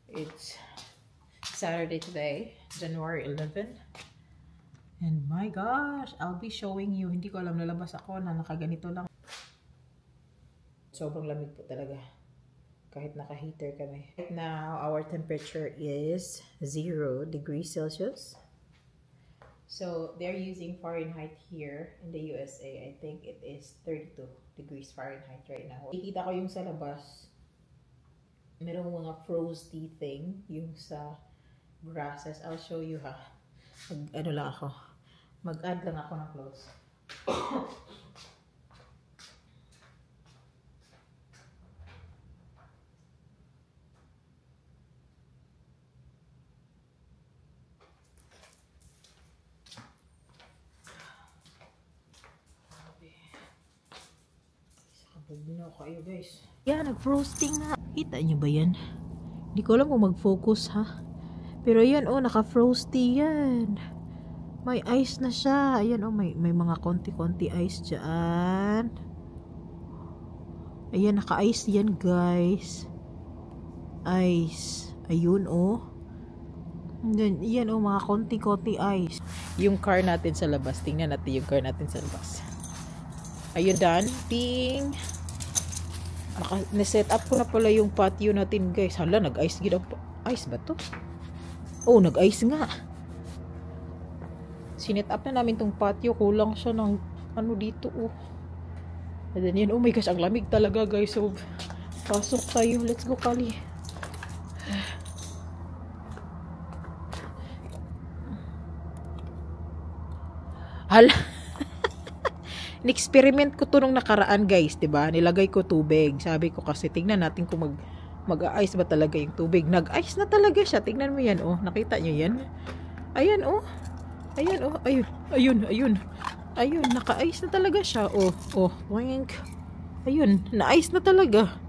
It's Saturday today, January 11. And my gosh, I'll be showing you. Hindi ko alam, lalabas ako na nakaganito lang. Sobrang lamig po talaga. Kahit naka-heater kami. Right now, our temperature is 0 degrees Celsius. So, they're using Fahrenheit here in the USA. I think it is 32 degrees Fahrenheit right now. Ikita ko yung sa labas. Merong mga frosty thing. Yung sa grasses. I'll show you ha. Ano lang ako. Mag-add lang ako ng clothes. Bugno kayo guys. Yan, nag-frosting na. Kita nyo ba yan? Hindi ko alam kung mag-focus ha. Pero yan oh, naka-frosty yan. May ice na siya. Ayan oh, may mga konti-konti ice dyan. Ayan, naka-ice yan guys. Ice. Ayun oh. Then, yan oh, mga konti-konti ice. Yung car natin sa labas. Tingnan natin yung car natin sa labas. Ayun, done. Ting! Na-set up ko na pala yung patio natin guys. Hala, nag-ice gid. Ice ba to? Oh, nag-ice nga. Sinet up na namin tong patio. Kulang siya ng ano dito oh. And then yan, oh my gosh, ang lamig talaga guys. So, pasok tayo. Let's go Kali. Hala. Ni-experiment ko to nung nakaraan guys, 'di ba? Nilagay ko tubig. Sabi ko kasi tingnan natin kung mag-ice ba talaga yung tubig. Nag-ice na talaga siya. Tingnan mo 'yan, oh. Nakita niyo 'yan? Ayan, oh. Ayan, oh. Ayun. Ayun, naka-ice na talaga siya. Oh. Wink. Ayun, na-ice na talaga.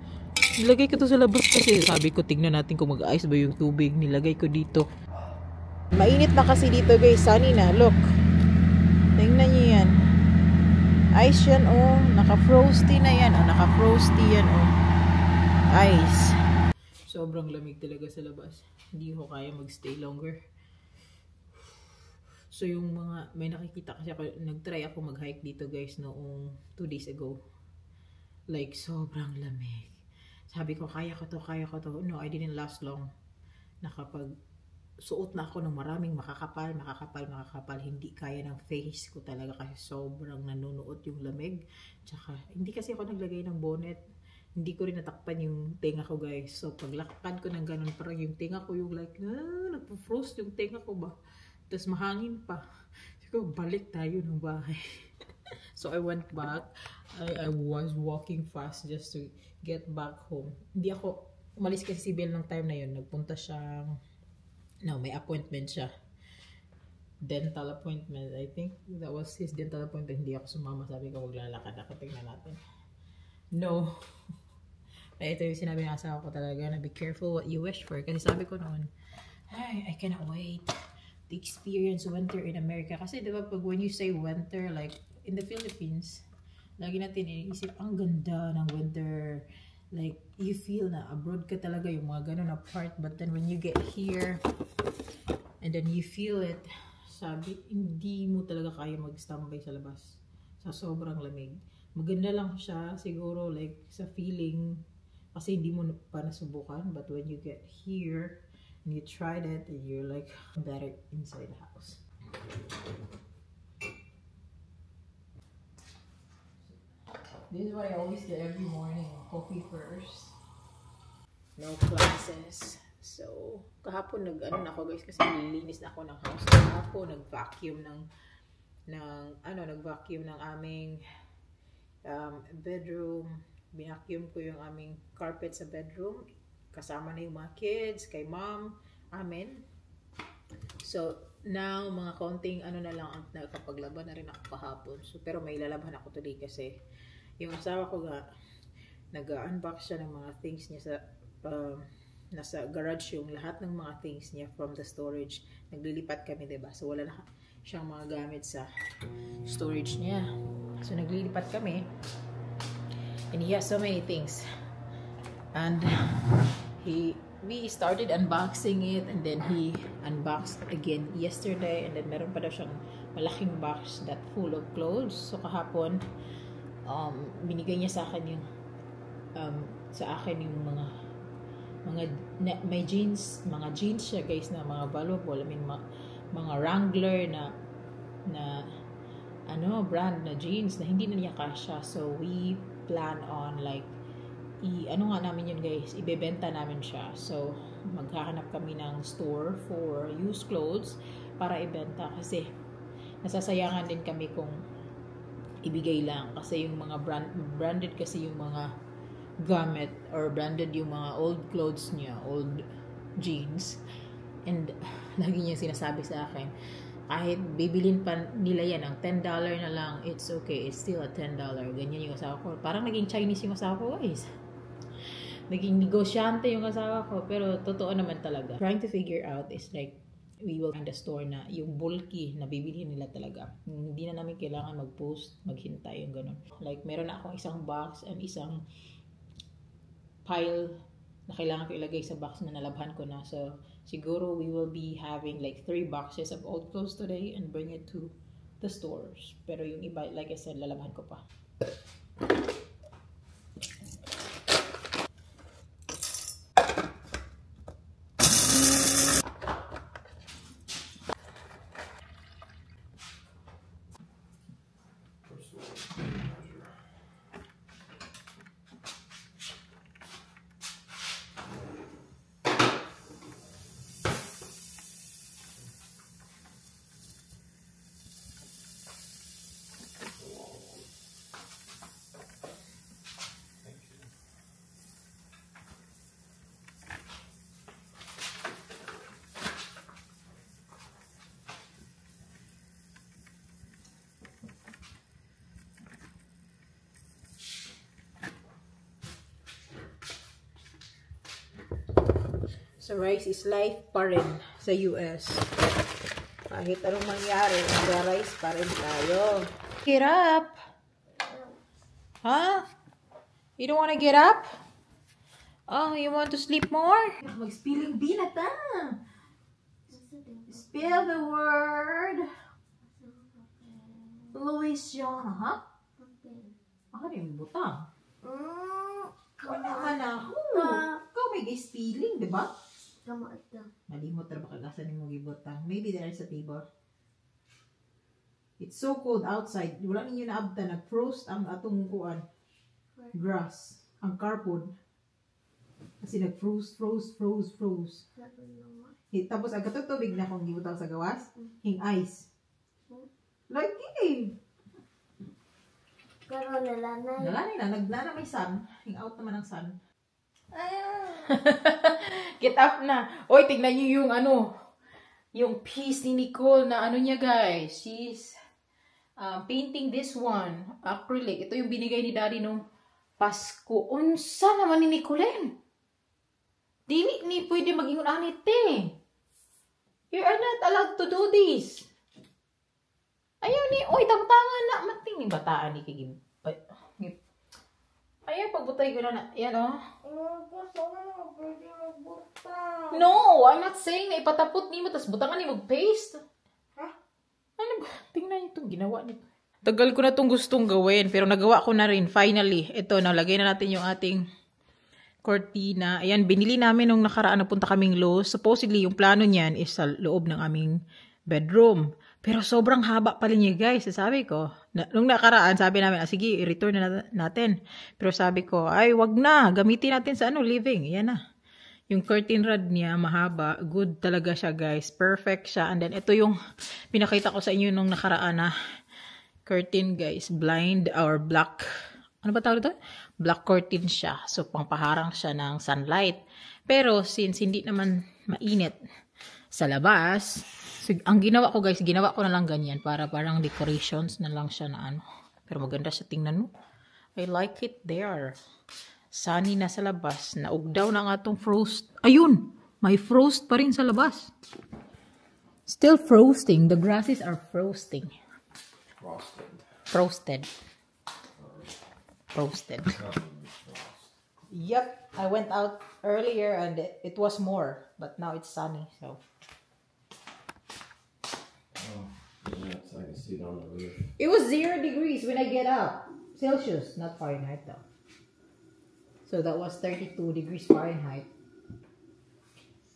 Nilagay ko to sa labas kasi sabi ko tingnan natin kung mag-ice ba yung tubig. Nilagay ko dito. Mainit na kasi dito guys. Sunny na. Look. Tingnan niyo 'yan. Ice yan oh, naka-frosty na yan oh, naka-frosty yan oh. Ice. Sobrang lamig talaga sa labas. Hindi ko kaya magstay longer. So yung mga, may nakikita kasi ako, nag-try ako mag-hike dito guys noong 2 days ago. Like sobrang lamig. Sabi ko kaya ko to. No, I didn't last long. Suot na ako ng maraming makakapal. Hindi kaya ng face ko talaga kasi sobrang nanunuot yung lamig. Tsaka, hindi kasi ako naglagay ng bonnet. Hindi ko rin natakpan yung tenga ko guys. So, paglakad ko ng ganun, parang yung tenga ko yung like, nagpo-frost yung tenga ko ba? Tapos mahangin pa. So, balik tayo ng bahay. So, I went back. I was walking fast just to get back home. Hindi ako, umalis kasi si Belle ng time na yun. Nagpunta siyang may appointment siya. Dental appointment. I think that was his dental appointment. Hindi ako sumama. Sabi ko, wag lalakad ako. Tingnan natin. No. Ay, ito yung sinabi ng asawa ko talaga na be careful what you wish for. Kasi sabi ko noon, I cannot wait to experience winter in America. Kasi diba pag when you say winter, like in the Philippines, lagi natin iniisip, ang ganda ng winter. Like, you feel na abroad ka talaga yung mga ganun na part. But then when you get here, and then you feel it, sabi, hindi mo talaga kaya mag-standby sa labas. Sa sobrang lamig. Maganda lang siya, siguro, like, sa feeling, kasi hindi mo pa nasubukan. But when you get here, and you tried it, and you're like, better inside the house. This is what I always do every morning. Coffee first. No classes. So, kahapon nag-ano na ako guys kasi nililinis na ako ng house. Kahapon nag-vacuum nag-vacuum ng aming bedroom. Binacuum ko yung aming carpet sa bedroom. Kasama na yung mga kids, kay mom, amin. So, now mga konting ano na lang ang nakapaglaban na rin ako kahapon. So, pero may lalaban ako today kasi yung asawa ko nag-unbox siya ng mga things niya sa nasa garage, yung lahat ng mga things niya from the storage. Naglilipat kami, diba? So wala na siyang mga gamit sa storage niya. So naglilipat kami. And he has so many things. And we started unboxing it, and then he unboxed again yesterday, and then meron pa daw siyang malaking box that full of clothes. So kahapon binigay niya sa akin yung may jeans, mga jeans siya guys, na mga valuable. I mean mga Wrangler na brand na jeans na hindi na niya kasya. So we plan on like namin yun guys, ibebenta namin siya. So maghahanap kami ng store for used clothes para ibenta, kasi nasasayangan din kami kung ibigay lang, kasi yung mga branded kasi yung mga gamit, or branded yung mga old clothes niya, old jeans. And lagi niya sinasabi sa akin, kahit bibilin pa nila yan ng $10 na lang, it's okay, it's still a $10. Ganyan yung asawa ko. Parang naging Chinese yung asawa ko guys. Naging negosyante yung asawa ko, pero totoo naman talaga. Trying to figure out is like, we will find a store na yung bulky na bibilihin nila talaga. Hindi na namin kailangan mag-post, maghintay yung ganun. Like, meron na akong isang box and isang pile na kailangan ko ilagay sa box na nalabhan ko na. So, siguro we will be having like 3 boxes of old clothes today and bring it to the stores. Pero yung iba, like I said, lalabhan ko pa. So, rice is life pa rin sa US. Kahit anong mangyari, rice pa rin tayo. Get up! Huh? You don't want to get up? Oh, you want to sleep more? Mag-spilling bee na ta! Spill the word! Louisiana, ha? Ako na yung butang. Wala man ako. Ikaw may spilling, diba? Malimot na baka gasan yung magibotang. Maybe there is a table. It's so cold outside. Wala ninyo naabta. Nag-frost ang atong kuan. Grass. Ang carpod. Kasi nag-froze. Tapos ang katutubig na kung gibutang sa gawas. Hing ice. Like eh. Pero nalanay. Nalanay na. Naglana may sun. Hing out naman ang sun. Get up na. Oy, tignan niyo yung yung piece ni Nicole na niya guys. She's painting this one. Acrylic. Ito yung binigay ni Daddy nung Pasko. Unsa naman ni Nicole? Dili ni pwede mag-ingon anit eh. You are not allowed to do this. Ayaw ni, oy, tangtangan na. Mating ni bataan ni kagib. Ayaw, pagbutay ko na. Yan No, I'm not saying na ipatapot ni mo, tapos butangan ni mag-paste. Ha? Ano ba? Tingnan niyo itong ginawa nito. Tagal ko na itong gustong gawin, pero nagawa ko na rin, finally. Ito, nalagay na natin yung ating cortina. Ayan, binili namin nung nakaraan, napunta kaming Lowe's. Supposedly, yung plano niyan is sa loob ng aming bedroom. Pero sobrang haba pa rin niya guys. Sabi ko, nung nakaraan, sabi namin, sige, i-return na natin. Pero sabi ko, ay, wag na. Gamitin natin sa living. Yan na. Yung curtain rod niya, mahaba. Good talaga siya guys. Perfect siya. And then, ito yung pinakita ko sa inyo nung nakaraan na curtain guys. Blind or black. Ano ba tawag ito? Black curtain siya. So, pangpaharang siya ng sunlight. Pero, since hindi naman mainit sa labas, so, ang ginawa ko guys, ginawa ko na lang ganyan para parang decorations na lang siya na Pero maganda siya, tingnan mo. I like it there. Sunny na sa labas. Naugdaw na ang atong frost. Ayun! May frost pa rin sa labas. Still frosting. The grasses are frosting. Frosted. Yep, I went out earlier and it was more, but now it's sunny, so. Oh, yeah, so I can see it on the roof. It was 0 degrees when I get up. Celsius, not Fahrenheit though. So that was 32 degrees Fahrenheit.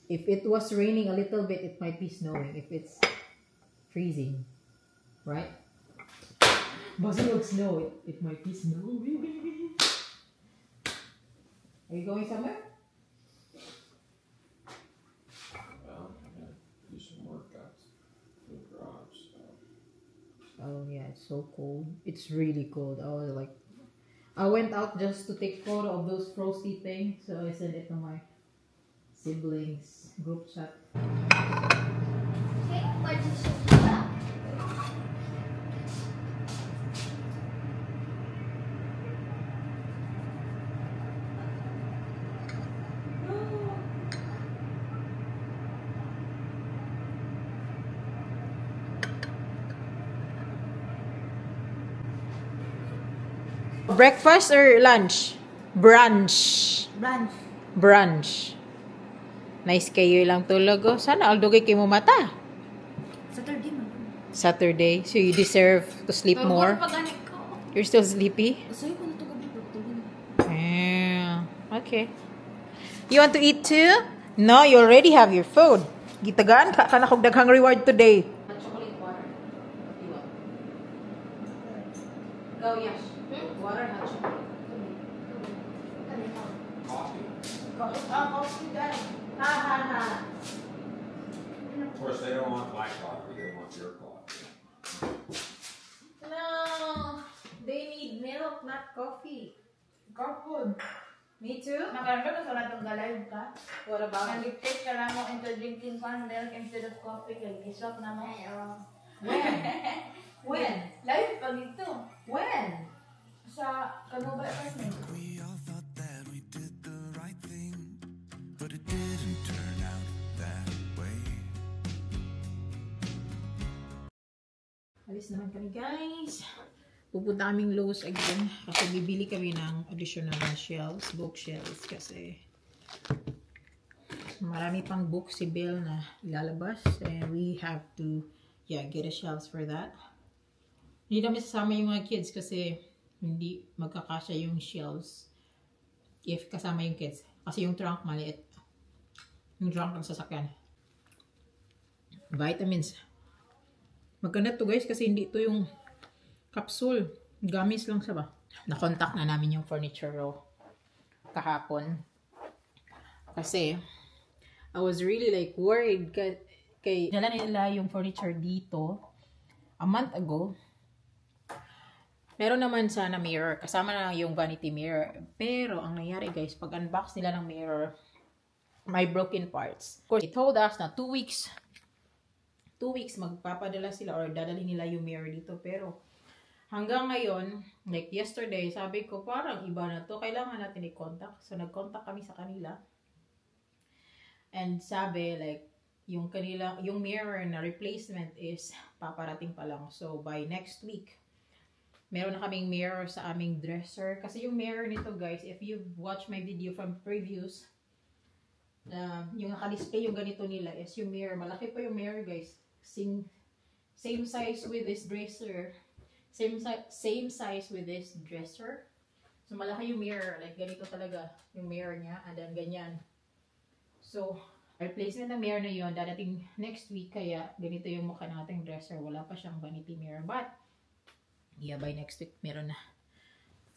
If it was raining a little bit, it might be snowing. If it's freezing, right? Doesn't snow, it might be snowing. Are you going somewhere? Well, I'm gonna do some workouts in the garage. So. Oh yeah, it's so cold. It's really cold. I went out just to take photo of those frosty things, so I sent it to my siblings group chat. Okay, what did you do that? Breakfast or lunch? Brunch. Brunch. Brunch. Nice kayo lang tulog. Oh. Sana aldugay kayo mo mata. Saturday man. Saturday. So you deserve to sleep more. You're still sleepy? Usahay ko na ito gabi. Yeah. Okay. You want to eat too? No, you already have your food. Gitagaan ka na kog daghang reward today. Hot chocolate water. What do you want? Go, Yash. Water, hot chocolate. Coffee. Coffee done. Ha ha ha. Of course, they don't want black coffee. They want your coffee. No, they need milk, not coffee. Coffee. Me too. Maganda ka sa natong galay ka. What about? Nag-take ka lang mo into drinking pan milk instead of coffee. Kaya iswap na mo. When? When? Live pa dito. When? Sa Kanuba kasi. We all thought that we did the right thing, but it didn't turn out that way. Alis naman kami guys. Pupunta kaming Lowe's again kasi bibili kami ng additional na shelves, bookshelves kasi marami pang books si Bill na ilalabas and we have to get a shelves for that. Hindi namin sasama yung mga kids kasi hindi magkakasya yung shelves if kasama yung kids kasi yung trunk maliit. Yung trunk ng sasakyan. Vitamins. Maganda to guys kasi hindi to yung capsule. Gamis lang siya ba? Na-contact na namin yung furniture row kahapon. Kasi I was really like worried kay dala nila yung furniture dito a month ago. Meron naman sana mirror. Kasama na yung vanity mirror. Pero ang nangyari guys, pag unbox nila ng mirror, may broken parts. Of course, they told us na 2 weeks magpapadala sila or dadalhin nila yung mirror dito. Pero hanggang ngayon, like yesterday, sabi ko parang iba na to. Kailangan natin i-contact. So nag-contact kami sa kanila. And sabi like yung mirror na replacement is paparating pa lang. So by next week, meron na kaming mirror sa aming dresser. Kasi yung mirror nito guys, if you've watched my video from previous, yung naka-display yung ganito nila is yung mirror. Malaki pa yung mirror guys. Same size with this dresser. Same size with this dresser. So malaki yung mirror. Like ganito talaga yung mirror niya. And then ganyan. So replacement ng mirror na yun, dadating next week. Kaya ganito yung mukha nating dresser. Wala pa siyang vanity mirror. But yeah, by next week meron na.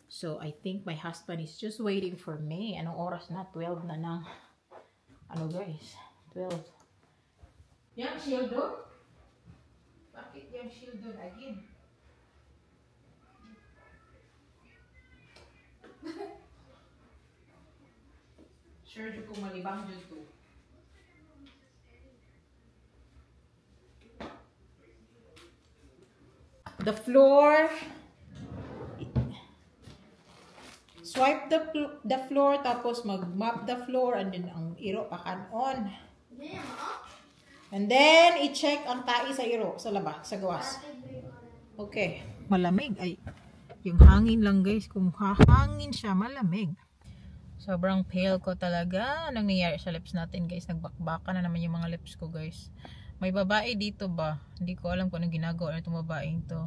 So I think my husband is just waiting for me. Anong oras na? 12 na ng ano guys? 12. Yang shield doon? Bakit yung shield doon again? Sure dyan kung malibang dyan to. The floor. Swipe the floor tapos mag-mop the floor and then ang iro pakanon. And then i-check ang tai sa iro sa labas, sa gawas. Okay. Malamig ay yung hangin lang guys, kung hahangin siya malamig. Sobrang pale ko talaga. Anong nangyari sa lips natin guys? Nagbakbaka na naman yung mga lips ko guys. May babae dito ba? Hindi ko alam kung anong ginagawa na itong babaeng to.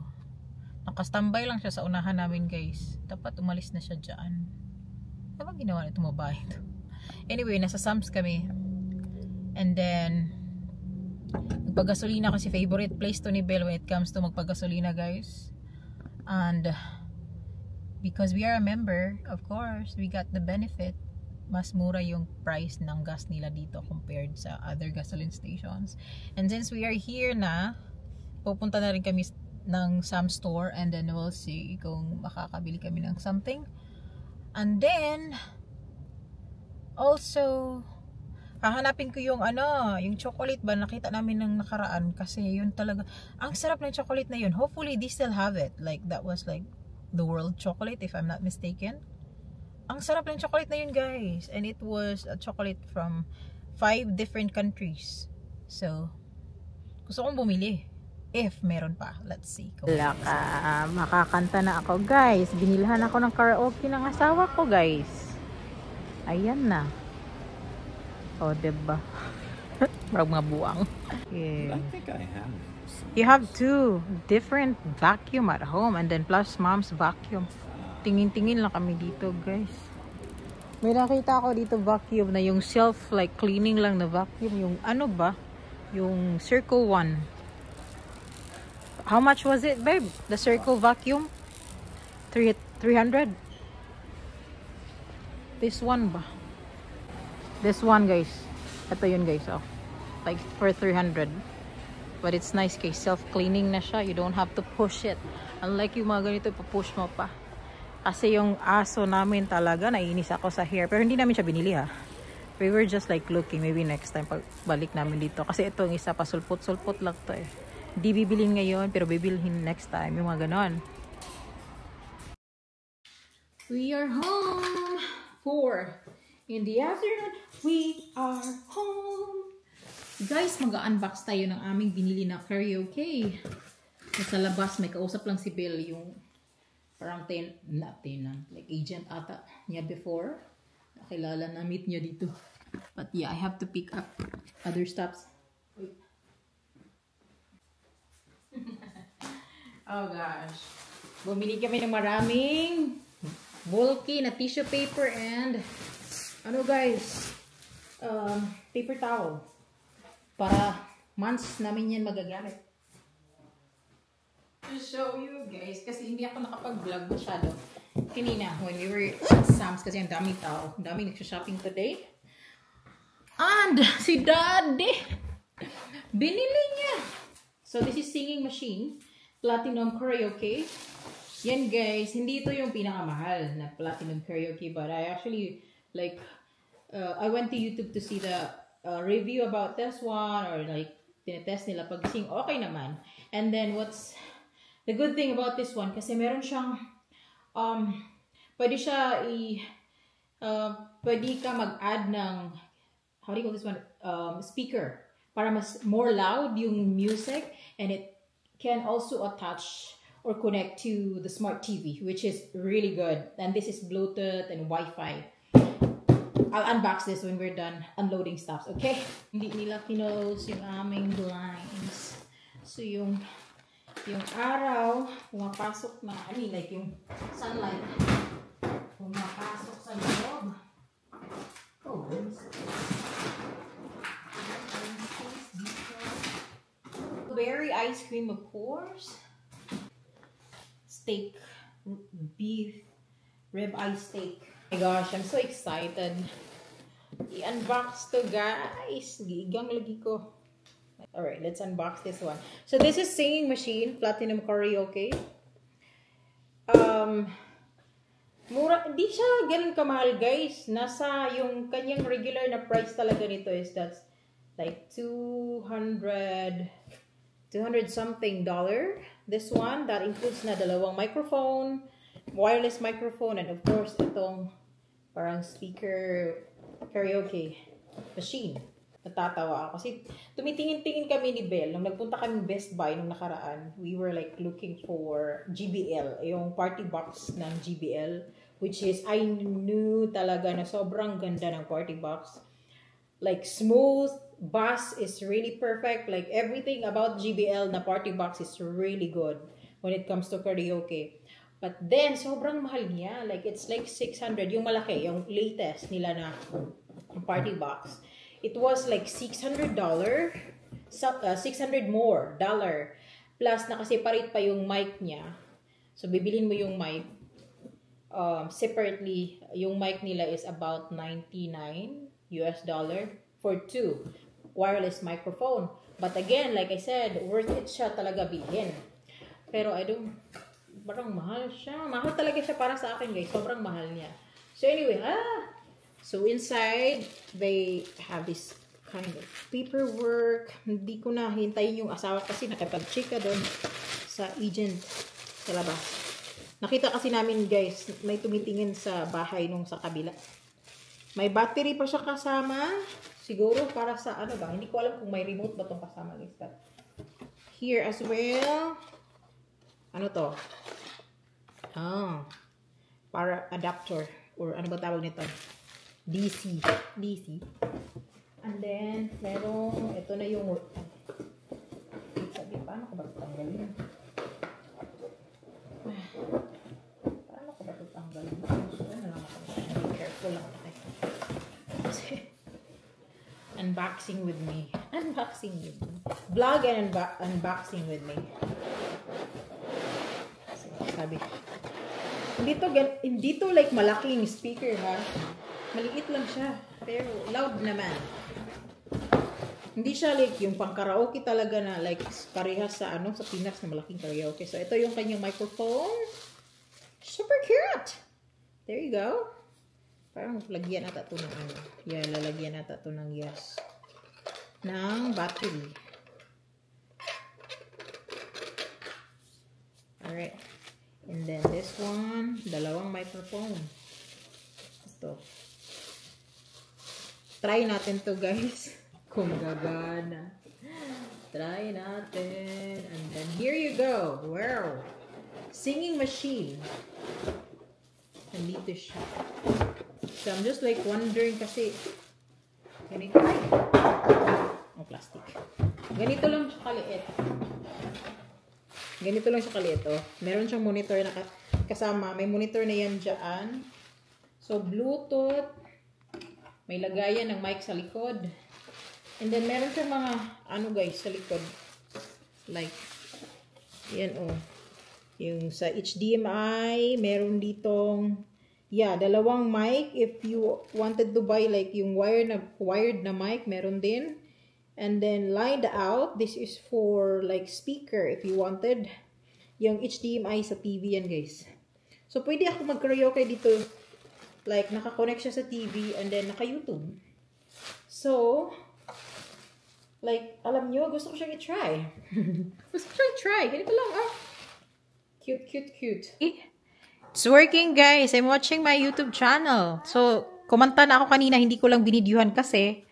Nakastambay lang siya sa unahan namin guys. Dapat umalis na siya dyan. Ano ba ginawa na itong babaeng to? Anyway, nasa Sam's kami. And then magpagasolina kasi favorite place to ni Belle when it comes to magpagasolina guys. And because we are a member, of course, we got the benefit. Mas mura yung price ng gas nila dito compared sa other gasoline stations. And since we are here na, pupunta na rin kami ng Sam's store and then we'll see kung makakabili kami ng something. And then also hahanapin ko yung yung chocolate ba nakita namin ng nakaraan kasi yun talaga ang sarap ng chocolate na yun. Hopefully they still have it. Like that was like the world chocolate if I'm not mistaken. Ang sarap ng chocolate na yun guys, and it was a chocolate from 5 different countries. So gusto kong bumili if meron pa. Let's see. Makakanta na ako guys. Binilhan ako ng karaoke ng asawa ko guys. Ayan na. O diba? Parang mga buwang. Yeah. I think I have. You have 2 different vacuum at home and then plus mom's vacuum. Tingin-tingin lang kami dito guys. May nakita ako dito vacuum na yung self like cleaning lang na vacuum. Yung ano ba? Yung Circle 1. How much was it babe? The Circle vacuum? 300? This one ba? This one guys. Ito yun guys. Oh. Like for 300. But it's nice guys. Self-cleaning na siya. You don't have to push it. Unlike yung mga ganito, ipapush mo pa. Kasi yung aso namin talaga, naiinis ako sa hair. Pero hindi namin siya binili ha. We were just like looking. Maybe next time pagbalik namin dito. Kasi itong isa pa sulpot-sulpot lang to eh. Hindi bibilin ngayon, pero bibilhin next time. Yung mga ganon. We are home. 4 in the afternoon. We are home. Guys, mag-unbox tayo ng aming binili na karaoke. Sa labas, may kausap lang si Bill, yung parang like agent ata niya before. Nakilala na, meet niya dito. But yeah, I have to pick up other stuffs. Wait. Oh gosh. Bumili kami ng maraming bulky na tissue paper and guys, paper towel. Para months namin yan magagamit. To show you guys, kasi hindi ako nakapag-vlog masyado kanina when we were at Sam's kasi ang daming tao. Ang daming nagsha-shopping today. And si Daddy, binili niya. So this is singing machine, Platinum Karaoke. Yan guys, hindi ito yung pinakamahal na Platinum Karaoke, but I actually like I went to YouTube to see the review about this one, or like tinetest nila pag sing okay naman. And then what's the good thing about this one, kasi meron siyang pwede siya pwede ka mag-add ng how do you call this one, speaker para mas more loud yung music, and it can also attach or connect to the smart TV, which is really good. And this is Bluetooth and Wi-Fi. I'll unbox this when we're done unloading stuff, okay? Hindi nila kinose yung aming blinds. So yung araw, pumapasok na, like yung sunlight, pumapasok sa loob. Oh, berry ice cream, of course. Steak, beef, rib-eye steak. Oh my gosh, I'm so excited. I-unbox to guys. Gigang lagi ko. Alright, let's unbox this one. So this is singing machine, Platinum Karaoke. Mura, di siya ganun kamahal guys. Nasa yung kanyang regular na price talaga nito is that's like $200 something dollar. This one, that includes na dalawang microphone, wireless microphone, and of course itong parang speaker karaoke machine. Natatawa ako kasi tumitingin-tingin kami ni Belle nung nagpunta kami Best Buy nung nakaraan. We were like looking for GBL, yung party box ng GBL which is I knew talaga na sobrang ganda ng party box. Like smooth, bass is really perfect. Like everything about JBL na party box is really good when it comes to karaoke. But then, sobrang mahal niya. Like, it's like 600. Yung malaki, yung latest nila na party box. It was like $600. 600 more dollar. Plus, nakaseparate pa yung mic niya. So, bibilin mo yung mic. Separately, yung mic nila is about $99 for 2 wireless microphone. But again, like I said, worth it siya talaga bilhin. Pero parang mahal siya. Mahal talaga siya para sa akin, guys. Sobrang mahal niya. So anyway, so inside, they have this kind of paperwork. Hindi ko na hintayin yung asawa kasi nakipag-chika doon sa agent sa labas. Nakita kasi namin, guys, may tumitingin sa bahay nung sa kabila. May battery pa siya kasama. Siguro para sa ano ba? Hindi ko alam kung may remote ba itong kasama, guys. But here as well. Ano to? Para adapter. Or ano ba tawag nito? DC. And then, merong, ito na yung, sabi, paano ko ba ito tanggalin? Paano ko ba ito tanggalin? So, ano lang ako. Be careful lang ako. Unboxing with me. Vlog and unboxing with me. Sabi. Hindi to like malaking speaker, ha? Maliit lang siya. Pero loud naman. Hindi siya like yung pang karaoke talaga na like parehas sa sa Pinas na malaking karaoke. So ito yung kanyang microphone. Super cute. There you go. Parang lagyan ata ito ng Yeah, lalagyan ata ito ng ng battery. Alright. And then this one, dalawang microphone. Ito. Try natin to, guys. Kung gagana. Try natin. And then here you go. Wow. Singing machine. Nandito siya. So I'm just like wondering kasi ganito. Plastic. Ganito lang siya kaliit. Meron siyang monitor na kasama. May monitor na yan dyan. So, Bluetooth. May lagayan ng mic sa likod. And then, meron siyang mga, guys, sa likod. Like, yan, Yung sa HDMI, meron ditong, dalawang mic. If you wanted to buy, like, yung wired na mic, meron din. And then, lined out, this is for, like, speaker, if you wanted. Yung HDMI sa TV yan, guys. So, pwede ako mag-karaoke dito. Like, naka-connect siya sa TV, and then, naka-YouTube. So, like, alam nyo, gusto ko siyang i-try. Ganito lang, Cute. It's working, guys. I'm watching my YouTube channel. So, kumanta na ako kanina, hindi ko lang binidyuhan kasi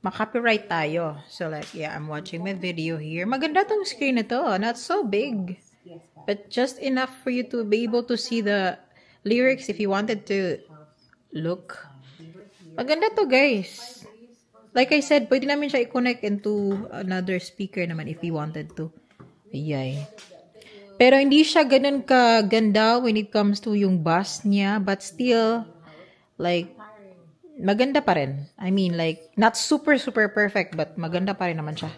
makopyright tayo. So like, I'm watching my video here. Maganda tong screen na to. Not so big. But just enough for you to be able to see the lyrics if you wanted to look. Maganda to, guys. Like I said, pwede namin siya i-connect into another speaker naman if you wanted to. Ayay. Pero hindi siya ganun kaganda when it comes to yung bass niya. But still, like, maganda pa rin. I mean, like, not super perfect, but maganda pa rin naman siya.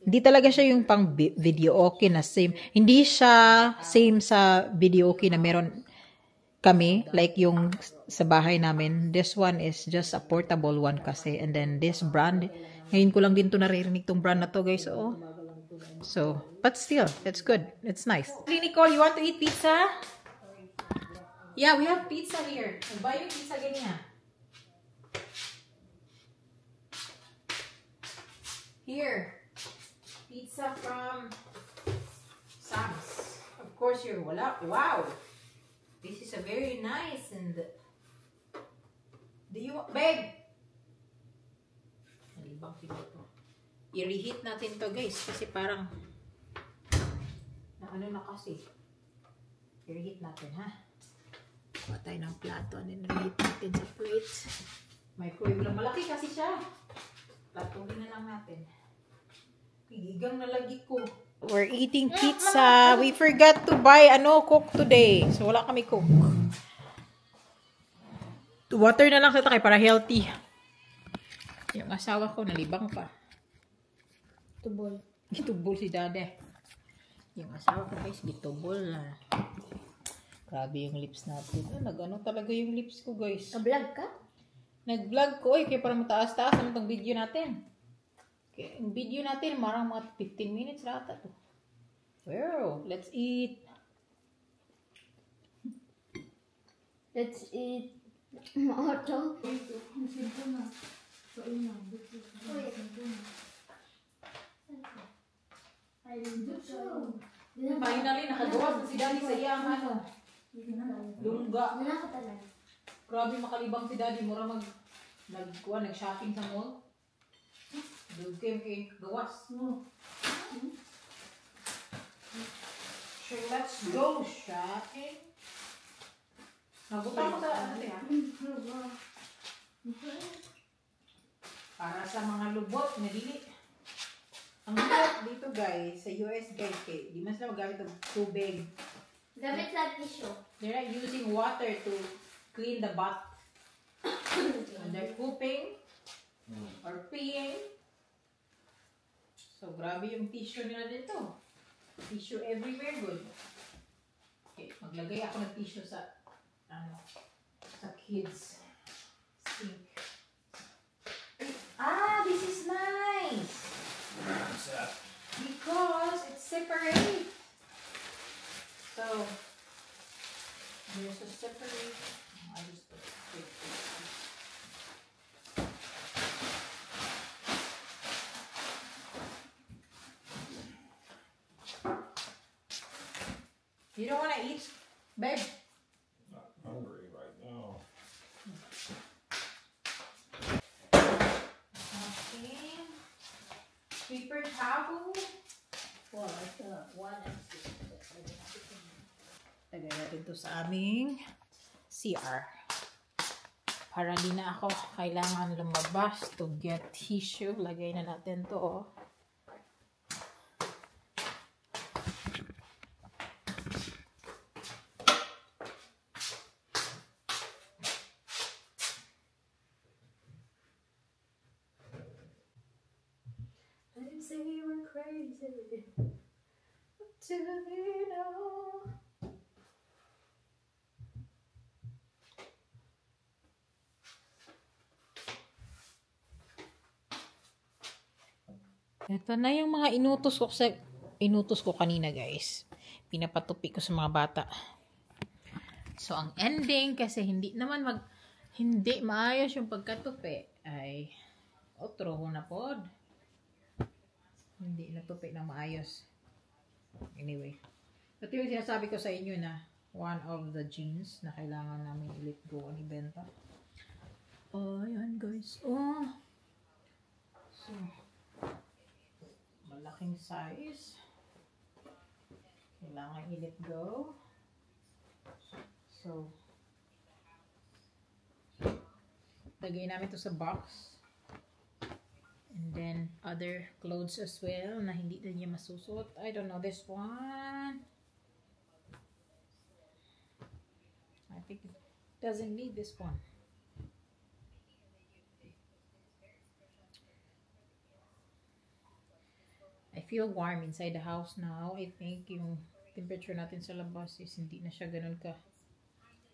Hindi talaga siya yung pang video okay na same. Hindi siya same sa video okay na meron kami. Like, yung sa bahay namin. This one is just a portable one kasi. And then, this brand, ngayon ko lang din to naririnig tong brand na to, guys. So, but still, it's good. It's nice. Nicole, you want to eat pizza? Yeah, we have pizza here. Buy yung pizza ganyan. Here, pizza from Sam's. Of course, you're wala. Wow, this is a very nice and. Do you want, babe? Nalibang to. I-reheat natin to, guys, kasi parang na kasi. I-reheat natin, ha? Kuha tayo ng plato. And then reheat natin sa plate. Microwave lang. Malaki kasi siya. Platulin na lang natin. Pigigang nalagi ko. We're eating pizza. We forgot to buy cook today. So wala kami cook. Water na lang sa takay para healthy. Yung asawa ko nalibang pa. Tubol. Gitubol si Dade. Yung asawa ko guys, gitubol na. Grabe yung lips natin. Nag-ano talaga yung lips ko guys. Ka-vlog ka? Nag-vlog ko. Kaya para mataas-taas naman itong video natin. Okay, yung video natin, marang mga 15 minutes rata to. Wow, let's eat. Let's eat. Maoto. Finally, nakagawas na si Daddy sa iyang lungga. Grabe makalibang si Daddy. Mura nag-shopping sa mall. Dugay kay gawas. So let's go shopping. Nabuta ko sa para sa mga lubot na dili. Ang lubot dito guys, sa US guys, di man sila magamit ng tubig. Gamit sa tissue. They're not using water to clean the butt. When they're pooping or peeing. So grabe yung tissue nila dito. Tissue everywhere, good. Okay, maglagay ako ng tissue sa kids sink. This is nice. What's that? Because it's separate. So there's a separate. I just put it. You don't want to eat, babe? Not hungry right now. Okay. Paper towel. Well, one and two. Lagay natin to sa aming CR. Para di na ako kailangan lumabas to get tissue. Lagay na natin to, oh. Say we're crazy till you know. Ito na yung mga inutos ko kanina guys. Pinapatupi ko sa mga bata. So ang ending kasi hindi maayos yung pagkatupi ay otro na pod. Hindi natupi ng maayos. Anyway. Ito yung sinasabi ko sa inyo na one of the jeans na kailangan namin i-let go ni Benta. Oh, ayan guys. Oh. So, malaking size. Kailangan i-let go. So, lagay namin to sa box. And then, other clothes as well na hindi na niya masusot. I don't know, this one. I think it doesn't need this one. I feel warm inside the house now. I think yung temperature natin sa labas is hindi na siya ganun ka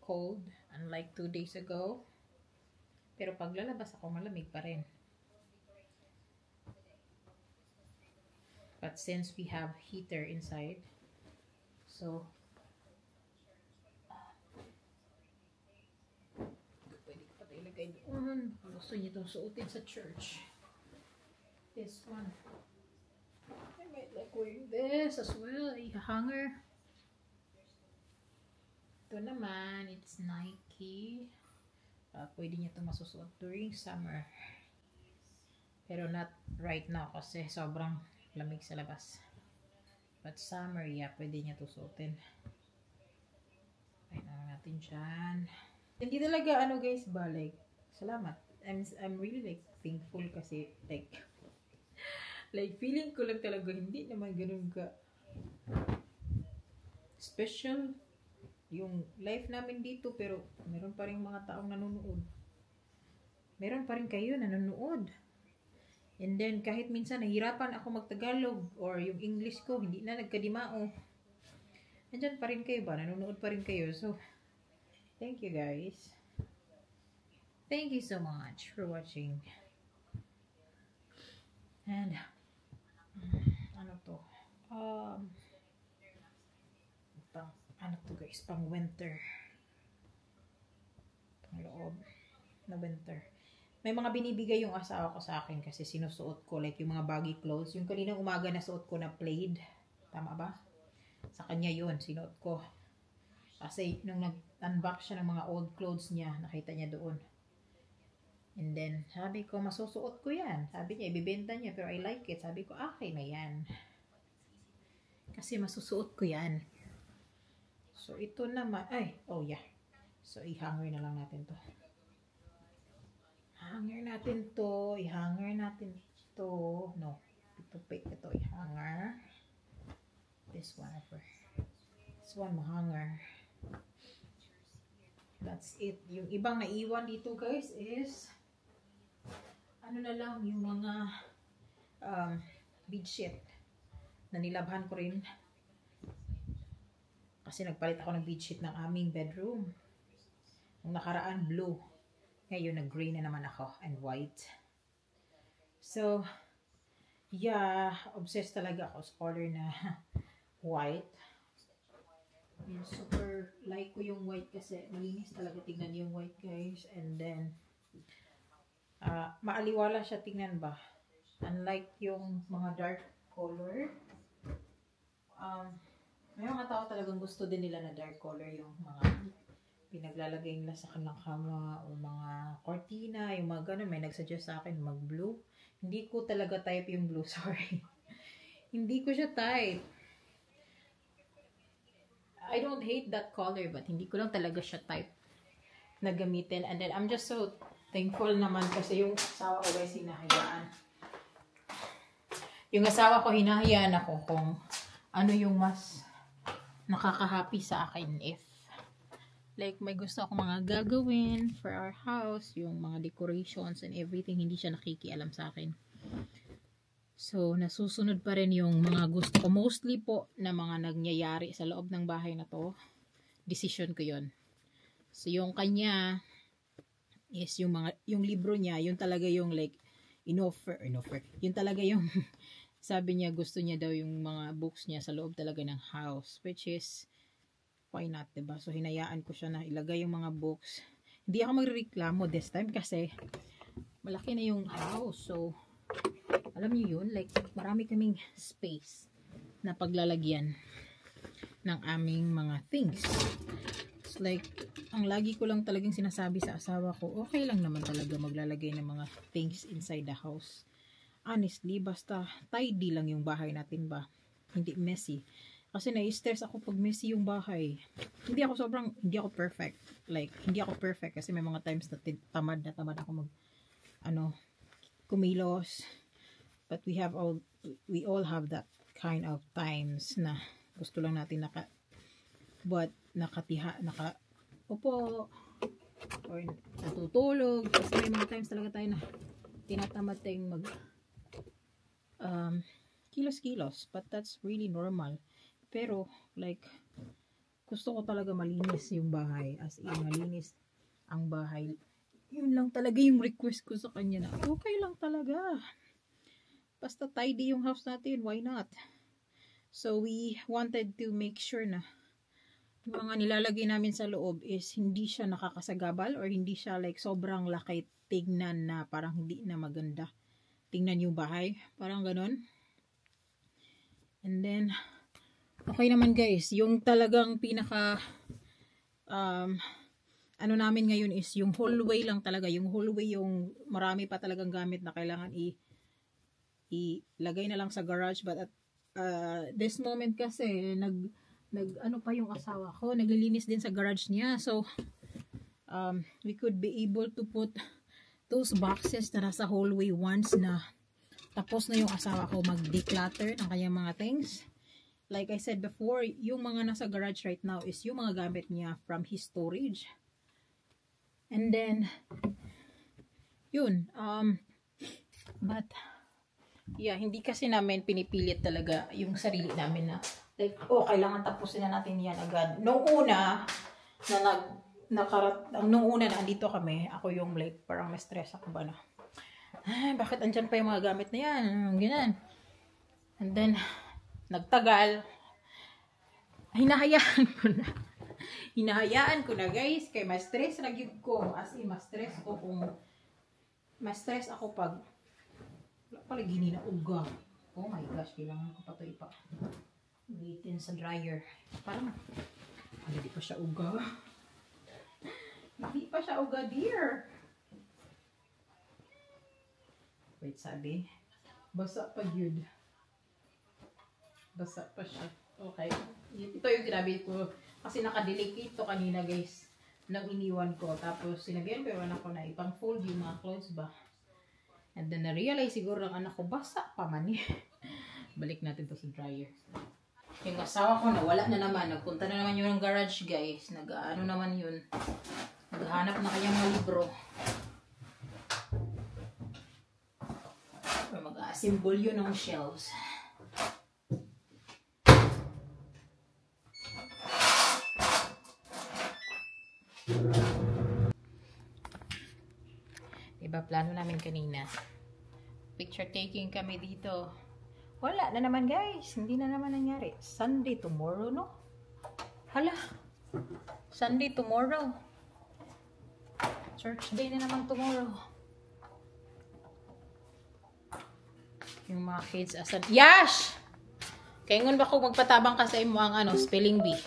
cold. Unlike 2 days ago. Pero pag lalabas ako, malamig pa rin. But since we have heater inside, so pwede ka pa ilagay doon. Gusto niyo itong suotin sa church. This one. I might like wearing this as well. A hanger. Ito naman, it's Nike. Pwede niyo itong masusuot during summer. Pero not right now kasi sobrang lamig sa labas. But summer, yeah, pwede niya to suotin. Ay, na natin. natin dyan. Hindi talaga ano guys ba, like, salamat. I'm really like thankful kasi like feeling ko lang talaga hindi naman ganun ka special yung life namin dito, pero meron pa rin mga taong nanonood. Meron pa rin kayo nanonood. And then kahit minsan nahirapan ako magtagalog or yung English ko hindi na nagkadimao, andyan pa rin kayo ba? Nanonood pa rin kayo. So thank you guys. Thank you so much for watching. And ano to? Ano to guys? Pang winter. Pang loob na winter. May mga binibigay yung asawa ko sa akin kasi sinusuot ko, like yung mga baggy clothes. Yung kaninang umaga na suot ko na plaid. Tama ba? Sa kanya yun, sinuot ko. Kasi nung nag-unbox siya ng mga old clothes niya, nakita niya doon. And then, sabi ko, masusuot ko yan. Sabi niya, ibibenta niya, pero I like it. Sabi ko, okay na yan. Kasi masusuot ko yan. So, ito naman, oh yeah. So, i-hanger na lang natin to. Hanger natin to. I-hanger natin to. No. Ito, i-hanger. This one, this one, ma-hanger. That's it. Yung ibang naiwan dito, guys, is ano na lang, yung mga bedsheet na nilabhan ko rin. Kasi nagpalit ako ng bedsheet ng aming bedroom. Nung nakaraan, blue. Ngayon, nag-gray na naman ako and white. So, yeah, obsessed talaga ako sa color na white. And super like ko yung white kasi malinis talaga tingnan yung white, guys. And then, maaliwala siya tingnan ba. Unlike yung mga dark color. May mga tao talagang gusto din nila na dark color yung mga pinaglalagay nila sa kanilang kama o mga cortina, yung mga ganun. May nagsuggest sa akin mag-blue. Hindi ko talaga type yung blue, sorry. Hindi ko siya type. I don't hate that color, but hindi ko lang talaga siya type na gamitin. And then, I'm just so thankful naman kasi yung asawa ko guys, hinahayaan. Yung asawa ko, hinahayaan ako kung ano yung mas nakaka-happy sa akin if like may gusto ako mga gagawin for our house, yung mga decorations and everything, hindi siya nakikialam sa akin. So, nasusunod pa rin yung mga gusto ko. Mostly po na mga nangyayari sa loob ng bahay na to. Decision ko yun. So, yung kanya is yung libro niya, yun talaga yung like inoffer. Yun talaga yung sabi niya gusto niya daw yung mga books niya sa loob talaga ng house. Which is, why not, diba? So, hinayaan ko siya na ilagay yung mga books. Hindi ako magreklamo this time kasi malaki na yung house. So, alam niyo yun, like, marami kaming space na paglalagyan ng aming mga things. It's like, ang lagi ko lang talagang sinasabi sa asawa ko, okay lang naman talaga maglalagay ng mga things inside the house. Honestly, basta tidy lang yung bahay natin ba? Hindi messy. Kasi nai-stress ako pag messy yung bahay. Hindi ako perfect. Like, hindi ako perfect kasi may mga times na tamad ako kumilos. But we all have that kind of times na gusto lang natin nakaupo or natutulog. Kasi may mga times talaga tayo na tinatamad tayong kilos-kilos. But that's really normal. Pero, like, gusto ko talaga malinis yung bahay. As in, malinis ang bahay. Yun lang talaga yung request ko sa kanya na okay lang talaga. Basta tidy yung house natin, why not? So, we wanted to make sure na yung mga nilalagay namin sa loob is hindi siya nakakasagabal or hindi siya like sobrang laki tignan na parang hindi na maganda tingnan yung bahay. Parang ganon. And then, okay naman guys, yung talagang pinaka ano namin ngayon is yung hallway lang talaga. Yung hallway yung marami pa talagang gamit na kailangan ilagay na lang sa garage. But at this moment kasi ano pa yung asawa ko, naglilinis din sa garage niya. So, we could be able to put those boxes na nasa hallway once na tapos na yung asawa ko mag-declutter ng kanyang mga things. Like I said before, yung mga nasa garage right now is yung mga gamit niya from his storage. And then, yun. But, yeah, hindi kasi namin pinipilit talaga yung sarili namin na, like, kailangan tapusin na natin yan agad. Nung una, nung una na andito kami, ako yung like, parang ma-stress ako ba na, bakit andyan pa yung mga gamit na yan? Ganyan. And then, nagtagal, hinahayaan ko na guys, kay ma-stress lagi ko, as in ma-stress ako pag pala gini na uga. Oh my gosh, kailangan ko pa ito ulitin sa dryer. Parang hindi pa siya uga. Hindi pa siya uga, dear. Wait, sabi. Basa pa yun. Basa pa siya. Okay. Ito yung ginamit ko. Kasi nakadelicate ito kanina guys. Nang iniwan ko. Tapos sinagyan ko yung anak ko na ipang fold yung mga clothes ba. And then na-realize siguro ng anak ko, basa pa man eh. Balik natin to sa dryer. Yung asawa ko nawala na naman. Nagpunta na naman yun ng garage guys. Nag-ano naman yun. Naghanap na kanyang mga libro. Or mag-assemble yun ng shelves. Diba, plano namin kanina. Picture taking kami dito. Wala na naman guys. Hindi na naman nangyari. Sunday tomorrow, no? Hala. Sunday tomorrow. Church day na naman tomorrow. Yung mga kids asan. Yash! Kaya ngun ba kung magpatabang ka sa imo ang spelling bee?